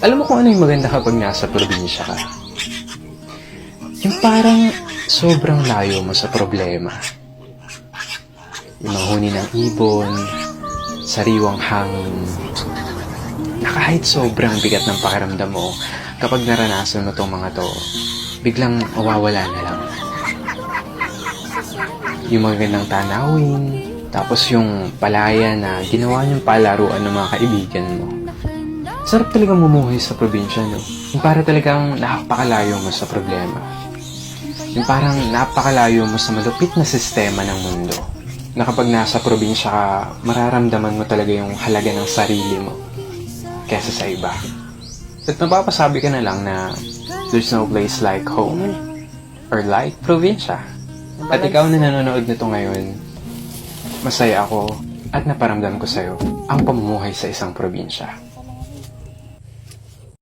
Alam mo kung ano yung maganda kapag nasa probinsya ka? Yung parang sobrang layo mo sa problema. Yung manghuni ng ibon, sariwang hangin, na kahit sobrang bigat ng pakiramdam mo, kapag naranasan mo tong mga to, biglang mawawala na lang. Yung magandang tanawin, tapos yung palaya na ginawa niyong palaruan ng mga kaibigan mo. Sarap talagang mumuhay sa probinsya, no? Yung para talagang napakalayo mo sa problema. Yung parang napakalayo mo sa malupit na sistema ng mundo. Na kapag nasa probinsya ka, mararamdaman mo talaga yung halaga ng sarili mo kesa sa iba. At mapapasabi ka na lang na there's no place like home or like probinsya. At ikaw na nanonood nito ngayon, masaya ako at naparamdam ko sa'yo ang pamumuhay sa isang probinsya.